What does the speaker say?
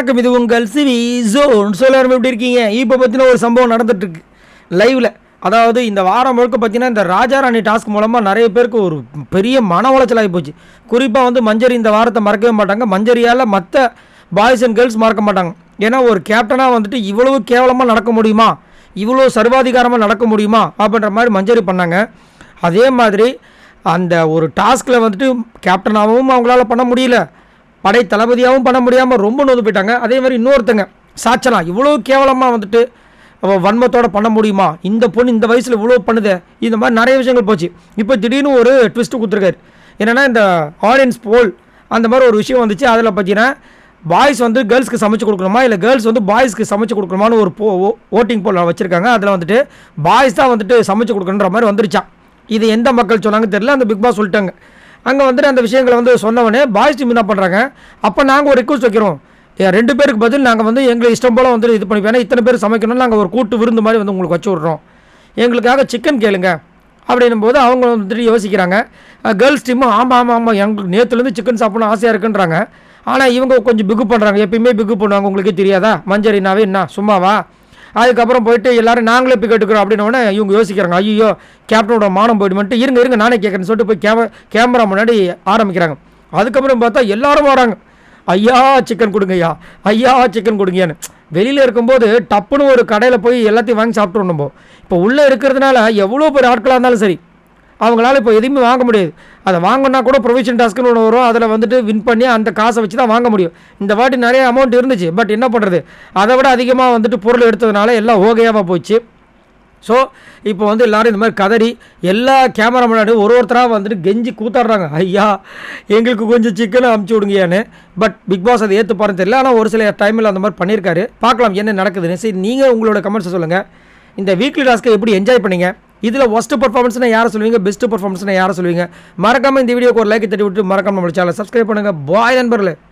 வணக்கம், இது உங்கள் சிவி ஜோன். எல்லாரும் எப்படி இருக்கீங்க? இப்போ பற்றின ஒரு சம்பவம் நடந்துட்டுருக்கு லைவில். அதாவது இந்த வாரம் முழுக்க பார்த்தீங்கன்னா இந்த ராஜா ராணி டாஸ்க் மூலமாக நிறைய பேருக்கு ஒரு பெரிய மன உளைச்சலாகி போச்சு. குறிப்பாக வந்து மஞ்சரி இந்த வாரத்தை மறக்கவே மாட்டாங்க. மஞ்சரியால் மற்ற பாய்ஸ் அண்ட் கேர்ள்ஸ் மறக்க மாட்டாங்க. ஏன்னா ஒரு கேப்டனாக வந்துட்டு இவ்வளவு கேவலமாக நடக்க முடியுமா, இவ்வளோ சர்வாதிகாரமாக நடக்க முடியுமா அப்படின்ற மாதிரி மஞ்சரி பண்ணாங்க. அதே மாதிரி அந்த ஒரு டாஸ்கில் வந்துட்டு கேப்டனாகவும் அவங்களால பண்ண முடியல, படை தளபதியாகவும் பண்ண முடியாமல் ரொம்ப நொந்து போயிட்டாங்க. அதே மாதிரி இன்னொருத்தங்க சாச்சனா இவ்வளோ கேவலமாக வந்துட்டு வன்மத்தோடு பண்ண முடியுமா, இந்த பொண்ணு இந்த வயசில் இவ்வளோ பண்ணுது, இந்த மாதிரி நிறைய விஷயங்கள் போச்சு. இப்போ திடீர்னு ஒரு ட்விஸ்ட்டு கொடுத்துருக்காரு. என்னென்னா இந்த ஆடியன்ஸ் போல் அந்த மாதிரி ஒரு விஷயம் வந்துச்சு. அதில் பார்த்தீங்கன்னா பாய்ஸ் வந்து கேர்ள்ஸ்க்கு சமைச்சு கொடுக்கணுமா, இல்லை கேர்ள்ஸ் வந்து பாய்ஸ்க்கு சமைச்சு கொடுக்கணுமான்னு ஒரு ஓட்டிங் போல் வச்சுருக்காங்க. அதில் வந்துட்டு பாய்ஸ் தான் வந்துட்டு சமைச்சு கொடுக்கணுன்ற மாதிரி வந்துருச்சான். இது எந்த மக்கள் சொன்னாங்க தெரியல, அந்த பிக் பாஸ் சொல்லிட்டாங்க. அங்கே வந்துட்டு அந்த விஷயங்களை வந்து சொன்னவொடனே பாய்ஸ் டீம் என்ன பண்ணுறாங்க, அப்போ நாங்கள் ஒரு ரிக்வஸ்ட் வைக்கிறோம், 2 பேருக்கு பதில் நாங்கள் வந்து எங்களுக்கு இஷ்டம் போல் வந்து இது பண்ணிப்போம், ஏன்னா இத்தனை பேர் சமைக்கணும்னு நாங்கள் ஒரு கூட்டு விருந்து மாதிரி வந்து உங்களுக்கு வச்சு விட்றோம், எங்களுக்காக சிக்கன் கேளுங்க அப்படின்னும் போது அவங்க வந்துட்டு யோசிக்கிறாங்க. கேர்ள்ஸ் டீமும் ஆமாம் எங்களுக்கு நேற்றுலேருந்து சிக்கன் சாப்பிடணும் ஆசையாக இருக்குன்றாங்க. ஆனால் இவங்க கொஞ்சம் பிகு பண்ணுறாங்க. எப்பயுமே பிகு பண்ணுவாங்க, உங்களுக்கே தெரியாதா, மஞ்சரினாவே என்ன சும்மாவா. அதுக்கப்புறம் போயிட்டு எல்லோரும் நாங்களே போய் கேட்டுக்கிறோம் அப்படின்னோடனே இவங்க யோசிக்கிறாங்க, ஐயோ கேப்டனோட மானம் போய்டுமென்ட்டு இருங்க நானே கேட்குறேன்னு சொல்லிட்டு போய் கேமரா முன்னாடி ஆரம்பிக்கிறாங்க. அதுக்கப்புறம் பார்த்தா எல்லாரும் வராங்க, ஐயா சிக்கன் கொடுங்கய்யா, ஐயா சிக்கன் கொடுங்கன்னு. வெளியில் இருக்கும்போது டப்புன்னு ஒரு கடையில் போய் எல்லாத்தையும் வாங்கி சாப்பிட்டு நம்ம இப்போ உள்ளே இருக்கிறதுனால எவ்வளோ பேர் ஆட்களாக இருந்தாலும் சரி அவங்களால இப்போ எதுவுமே வாங்க முடியாது. அதை வாங்கினா கூட ப்ரொவிஷன் டாஸ்க்குன்னு ஒன்று வரும், அதில் வந்துட்டு வின் பண்ணி அந்த காசை வச்சு தான் வாங்க முடியும். இந்த வாட்டி நிறைய அமௌண்ட் இருந்துச்சு, பட் என்ன பண்ணுறது, அதை விட அதிகமாக வந்துட்டு பொருள் எடுத்ததுனால எல்லாம் ஓகையாக போச்சு. ஸோ இப்போ வந்து எல்லோரும் இந்த மாதிரி கதறி எல்லா கேமரா முன்னாடி ஒருத்தராக வந்துட்டு கெஞ்சி கூத்தாடுறாங்க, ஐயா எங்களுக்கு கொஞ்சம் சிக்கனை அமுச்சு விடுங்கயான்னு. பட் பிக் பாஸ் அதை ஏற்றுப்பாருன்னு தெரியல, ஆனால் ஒரு சில டைமில் அந்த மாதிரி பண்ணியிருக்காரு. பார்க்கலாம் என்ன நடக்குதுன்னு. சரி, நீங்கள் உங்களோட கமெண்ட்ஸை சொல்லுங்கள். இந்த வீக்லி டாஸ்க்கை எப்படி என்ஜாய் பண்ணீங்க, இதில் ஒஸ்ட் பர்ஃபார்மன்ஸ்னா யாரை சொல்லுவீங்க, பெஸ்ட் பர்ஃபார்மன்ஸ்னா யாரை சொல்லுவீங்க? மறக்காமல் இந்த வீடியோக்கு ஒரு லைக் தட்டி விட்டு மறக்காமல் நம்ம சேனலை சப்ஸ்கிரைப் பண்ணுங்கள். பாய் நண்பர்களே.